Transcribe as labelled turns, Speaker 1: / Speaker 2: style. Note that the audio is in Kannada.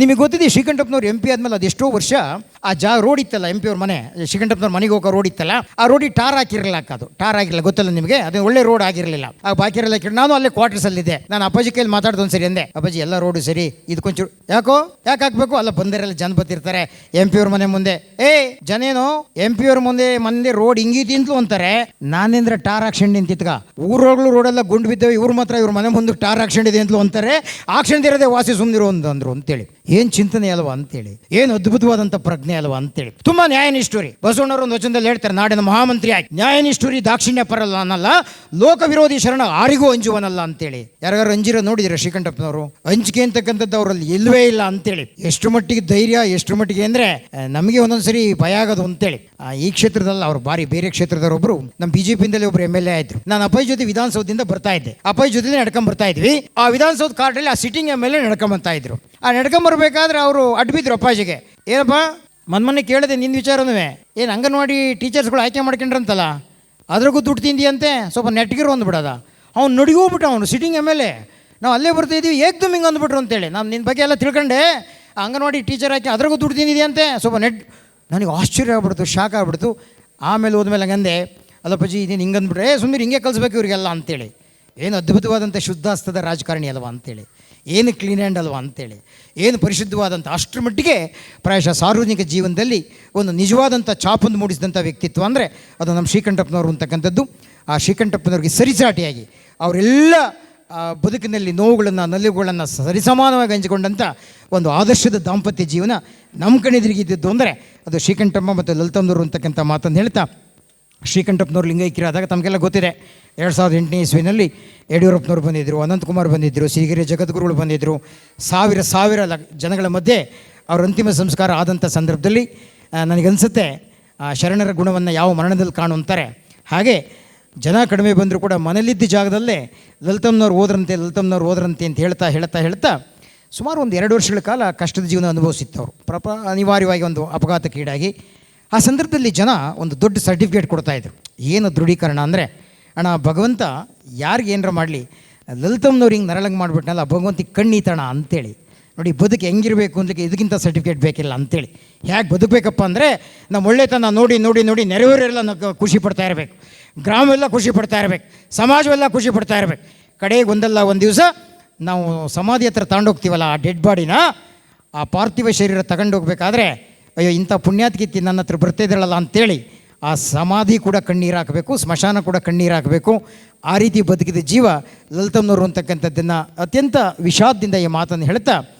Speaker 1: ನಿಮಗೆ ಗೊತ್ತಿದೆ ಶ್ರೀಕಂಠಪ್ಪನವ್ರು MP ಆದಮೇಲೆ ಅದೆಷ್ಟೋ ವರ್ಷ ಆ ರೋಡ್ ಇತ್ತಲ್ಲ MP ಅವ್ರ ಮನೆ, ಶ್ರೀಕಂಠಪ್ಪನವ್ರ ಮನೆಗೆ ಹೋಗೋ ರೋಡ್ ಇತ್ತಲ್ಲ, ಆ ರೋಡಿಗೆ ಟಾರ್ ಹಾಕಿರಲಿಲ್ಲ. ಅದು ಟಾರ್ ಆಗಿರಲಿಲ್ಲ, ಗೊತ್ತಲ್ಲ ನಿಮಗೆ, ಅದು ಒಳ್ಳೆ ರೋಡ್ ಆಗಿರಲಿಲ್ಲ. ಆ ಬಾಕಿ ಇರಲ್ಲ. ನಾನು ಅಲ್ಲೇ ಕ್ವಾರ್ಟರ್ಸಲ್ಲಿದ್ದೆ. ನಾನು ಅಪ್ಪಾಜಿ ಕೈಯಲ್ಲಿ ಮಾತಾಡ್ದು ಸರಿ ಅಂದೆ, ಅಪ್ಪಾಜಿ ಎಲ್ಲ ರೋಡು ಸರಿ, ಇದಕ್ಕೊಂಚೂರು ಯಾಕೆ ಹಾಕಬೇಕು? ಅಲ್ಲ ಬಂದರೆಲ್ಲ ಜನ ಬರ್ತಿರ್ತಾರೆ MP ಅವ್ರ ಮನೆ ಮುಂದೆ. ಜನೇನು MP ಅವ್ರ ಮುಂದೆ ರೋಡ್ ಹಿಂಗೀತಿ ಅಂತಲೂ ಅಂತಾರೆ. ನಾನೇಂದ್ರೆ ಟಾರ್ ಹಾಕ್ಸಂಡಿ ಅಂತಿತ್ಗ ಊರೊಳಗಳು ರೋಡೆಲ್ಲ ಗುಂಡು ಬಿದ್ದೇವೆ, ಇವ್ರ ಮಾತ್ರ ಇವ್ರ ಮನೆ ಮುಂದೆ ಟಾರ್ ಹಾಕ್ಸಂಡಿದೆ ಅಂತಲೂ ಅಂತಾರೆ. ಹಾಕ್ಸಂದಿರೋದೇ ವಾಸಿ ಸುಮ್ಮನಿರೋ ಅಂದರು ಅಂತೇಳಿ. ಏನು ಚಿಂತನೆ ಅಲ್ವಾ ಅಂತೇಳಿ, ಏನು ಅದ್ಭುತವಾದಂಥ ಪ್ರಜ್ಞೆ ಅಲ್ವಾ ಅಂತೇಳಿ. ತುಂಬಾ ನ್ಯಾಯನಿಷ್ಠುರಿ. ಬಸವಣ್ಣವರು ಒಂದು ವಚನದಲ್ಲಿ ಹೇಳ್ತಾರೆ, ನಾಡಿನ ಮಹಾಮಂತ್ರಿ ಆಗಿ ನ್ಯಾಯನಿಷ್ಠುರಿ, ದಾಕ್ಷಿಣ್ಯ ಪರಲ್ಲ ಅನ್ನಲ್ಲ, ಲೋಕ ವಿರೋಧಿ ಶರಣ ಆರಿಗೂ ಅಂಜುವನಲ್ಲ ಅಂತೇಳಿ. ಯಾರು ಅಂಜಿರೋ ನೋಡಿದಿರ ಶ್ರೀಕಂಠಪ್ಪನವರು? ಅಂಜಿಕೆ ಅಂತಕ್ಕಂಥದ್ದು ಅವರಲ್ಲಿ ಇಲ್ಲವೇ ಇಲ್ಲ ಅಂತೇಳಿ. ಎಷ್ಟು ಮಟ್ಟಿಗೆ ಧೈರ್ಯ, ಎಷ್ಟು ಮಟ್ಟಿಗೆ ಅಂದ್ರೆ ನಮಗೆ ಒಂದೊಂದ್ಸರಿ ಭಯ ಆಗೋದು ಅಂತೇಳಿ. ಈ ಕ್ಷೇತ್ರದಲ್ಲಿ ಅವ್ರು ಬಾರಿ, ಬೇರೆ ಕ್ಷೇತ್ರದವರೊಬ್ರು ನಮ್ಮ BJP-ಯಿಂದಲೇ ಒಬ್ರು MLA ಆಯ್ತು. ನಾನು ಅಪ್ಪಾಜಿ ಜೊತೆ ವಿಧಾನಸೌಧದಿಂದ ಬರ್ತಾ ಇದ್ದೆ, ಅಪ್ಪಾಜಿ ಜೊತೆ ನಡ್ಕೊಂಡ್ ಬರ್ತಾ ಇದ್ವಿ. ಆ ವಿಧಾನಸೌಧ ಕಾರ್ಡಲ್ಲಿ ಆ ಸಿಟ್ಟಿಂಗ್ MLA ನಡ್ಕೊಂಬರ್ತಾ ಇದ್ರು. ಆ ನಡ್ಕೊಂಬರ್ಬೇಕಾದ್ರೆ ಅವರು ಅಡ್ಬಿದ್ರು ಅಪ್ಪಾಜಿಗೆ. ಏನಪ್ಪ ಮೊನ್ನೆ ಕೇಳಿದೆ ನಿನ್ನ ವಿಚಾರನೂ, ಏನು ಅಂಗನವಾಡಿ ಟೀಚರ್ಸ್ಗಳು ಆಯ್ಕೆ ಮಾಡ್ಕೊಂಡ್ರಂತಲ್ಲ, ಅದ್ರಾಗೂ ದುಡ್ಡು ತಿಂದಿಯಂತೆ, ಸ್ವಲ್ಪ ನೆಟ್ಗಿರೋ ಅಂದ್ಬಿಡೋದ. ಅವ್ನು ನಡಿಗೋಗ್ಬಿಟ್ಟು ಅವನು ಸಿಟ್ಟಿಂಗ್ MLA. ನಾವು ಅಲ್ಲೇ ಬರ್ತಾ ಇದ್ದೀವಿ, ಏಕ್ದಮ್ ಹಿಂಗೆ ಅಂದ್ಬಿಟ್ರು ಅಂತೇಳಿ. ನಾನು ನಿನ್ನ ಬಗ್ಗೆ ಎಲ್ಲ ತಿಳ್ಕೊಂಡೆ, ಅಂಗನವಾಡಿ ಟೀಚರ್ ಆಯ್ಕೆ ಅದ್ರಾಗೂ ದುಡ್ಡು ತಿಂದಿದೆಯಂತೆ, ಸ್ವಲ್ಪ ನನಗೆ ಆಶ್ಚರ್ಯ ಆಗ್ಬಿಡ್ತು, ಶಾಕ್ ಆಗ್ಬಿಡ್ತು. ಆಮೇಲೆ ಹೋದ್ಮೇಲೆ ಹಂಗಂದೆ, ಅಲ್ಲಪ್ಪಾಜಿ ಇದೇನು ಹಿಂಗೆ ಅಂದ್ಬಿಟ್ರೆ ಸುಮ್ಮನೆ ಹಿಂಗೆ ಕಲಿಸ್ಬೇಕು ಇವ್ರಿಗೆಲ್ಲ ಅಂತೇಳಿ. ಏನು ಅದ್ಭುತವಾದಂಥ ಶುದ್ಧಾಸ್ತದ ರಾಜಕಾರಣಿ ಅಲ್ವಾ ಅಂತೇಳಿ, ಏನು ಕ್ಲೀನ್ ಹ್ಯಾಂಡ್ ಅಲ್ವಾ ಅಂತೇಳಿ, ಏನು ಪರಿಶುದ್ಧವಾದಂಥ, ಅಷ್ಟರ ಮಟ್ಟಿಗೆ ಪ್ರಾಯಶಃ ಸಾರ್ವಜನಿಕ ಜೀವನದಲ್ಲಿ ಒಂದು ನಿಜವಾದಂಥ ಛಾಪನ್ನು ಮೂಡಿಸಿದಂಥ ವ್ಯಕ್ತಿತ್ವ ಅಂದರೆ ಅದು ನಮ್ಮ ಶ್ರೀಕಂಠಪ್ಪನವರು ಅಂತಕ್ಕಂಥದ್ದು. ಆ ಶ್ರೀಕಂಠಪ್ಪನವ್ರಿಗೆ ಸರಿಸಾಟಿಯಾಗಿ ಅವರೆಲ್ಲ ಬದುಕಿನಲ್ಲಿ ನೋವುಗಳನ್ನು, ನಲಿವುಗಳನ್ನು ಸರಿಸಮಾನವಾಗಿ ಹಂಚಿಕೊಂಡಂಥ ಒಂದು ಆದರ್ಶದ ದಾಂಪತ್ಯ ಜೀವನ ನಮ್ಮ ಕಣ್ಣೆದುರಿಗಿದ್ದು ಅಂದರೆ ಅದು ಶ್ರೀಕಂಠಪ್ಪ ಮತ್ತು ಲಲಿತಮ್ಮನವರು ಅಂತಕ್ಕಂಥ ಮಾತನ್ನು ಹೇಳ್ತಾ, ಶ್ರೀಕಂಠಪ್ಪನವ್ರು ಲಿಂಗೈಕ್ಯರಾದಾಗ ತಮಗೆಲ್ಲ ಗೊತ್ತಿದೆ, 2008ನೇ ಇಸ್ವಿನಲ್ಲಿ ಯಡಿಯೂರಪ್ಪನವ್ರು ಬಂದಿದ್ದರು, ಅನಂತಕುಮಾರ್ ಬಂದಿದ್ದರು, ಶ್ರೀಗಿರಿ ಜಗದ್ಗುರುಗಳು ಬಂದಿದ್ದರು. ಸಾವಿರ ಜನಗಳ ಮಧ್ಯೆ ಅವರ ಅಂತಿಮ ಸಂಸ್ಕಾರ ಆದಂಥ ಸಂದರ್ಭದಲ್ಲಿ ನನಗನ್ಸುತ್ತೆ, ಶರಣರ ಗುಣವನ್ನು ಯಾವ ಮರಣದಲ್ಲಿ ಕಾಣುವಂತಾರೆ, ಹಾಗೆ ಜನ ಕಡಿಮೆ ಬಂದರೂ ಕೂಡ ಮನೇಲಿದ್ದ ಜಾಗದಲ್ಲೇ ಲಲಿತಮ್ಮನವ್ರು ಹೋದ್ರಂತೆ ಅಂತ ಹೇಳ್ತಾ ಸುಮಾರು ಒಂದು 2 ವರ್ಷಗಳ ಕಾಲ ಕಷ್ಟದ ಜೀವನ ಅನುಭವಿಸಿತ್ತು ಅವರು. ಅನಿವಾರ್ಯವಾಗಿ ಒಂದು ಅಪಘಾತಕ್ಕೀಡಾಗಿ ಆ ಸಂದರ್ಭದಲ್ಲಿ ಜನ ಒಂದು ದೊಡ್ಡ ಸರ್ಟಿಫಿಕೇಟ್ ಕೊಡ್ತಾಯಿದ್ರು. ಏನು ದೃಢೀಕರಣ ಅಂದರೆ, ಅಣ್ಣ ಭಗವಂತ ಯಾರಿಗೆ ಏನಾರ ಮಾಡಲಿ, ಲಲಿತಮ್ಮನವ್ರು ಹಿಂಗೆ ನರಳಂಗೆ ಮಾಡಿಬಿಟ್ನಲ್ಲ, ಭಗವಂತಿಗೆ ಕಣ್ಣೀತಣ ಅಂತೇಳಿ. ನೋಡಿ ಬದುಕು ಹೆಂಗಿರಬೇಕು ಅಂತಲಿಕ್ಕೆ ಇದಕ್ಕಿಂತ ಸರ್ಟಿಫಿಕೇಟ್ ಬೇಕಿಲ್ಲ ಅಂತೇಳಿ. ಹೇಗೆ ಬದುಕಬೇಕಪ್ಪ ಅಂದರೆ ನಮ್ಮ ಒಳ್ಳೆತನ ನೋಡಿ ನೆರೆಯವರೆಲ್ಲ ಖುಷಿ ಪಡ್ತಾ ಇರಬೇಕು, ಗ್ರಾಮವೆಲ್ಲ ಖುಷಿ ಪಡ್ತಾ ಇರಬೇಕು, ಸಮಾಜವೆಲ್ಲ ಖುಷಿ ಪಡ್ತಾ ಇರಬೇಕು. ಕಡೆಗೆ ಒಂದಲ್ಲ ಒಂದು ದಿವಸ ನಾವು ಸಮಾಧಿ ಹತ್ರ ತಗೊಂಡೋಗ್ತೀವಲ್ಲ ಆ ಡೆಡ್ ಬಾಡಿನ, ಆ ಪಾರ್ಥಿವ ಶರೀರ ತಗೊಂಡೋಗ್ಬೇಕಾದ್ರೆ, ಅಯ್ಯೋ ಇಂಥ ಪುಣ್ಯಾತ್ಕಿತ್ತಿ ನನ್ನ ಹತ್ರ ಬರ್ತಿದ್ರಲ್ಲ ಅಂತೇಳಿ ಆ ಸಮಾಧಿ ಕೂಡ ಕಣ್ಣೀರು ಹಾಕಬೇಕು, ಸ್ಮಶಾನ ಕೂಡ ಕಣ್ಣೀರು ಹಾಕಬೇಕು. ಆ ರೀತಿ ಬದುಕಿದ ಜೀವ ಲಲಿತಮ್ಮನವರು ಅಂತಕ್ಕಂಥದ್ದನ್ನು ಅತ್ಯಂತ ವಿಷಾದದಿಂದ ಈ ಮಾತನ್ನು ಹೇಳ್ತಾ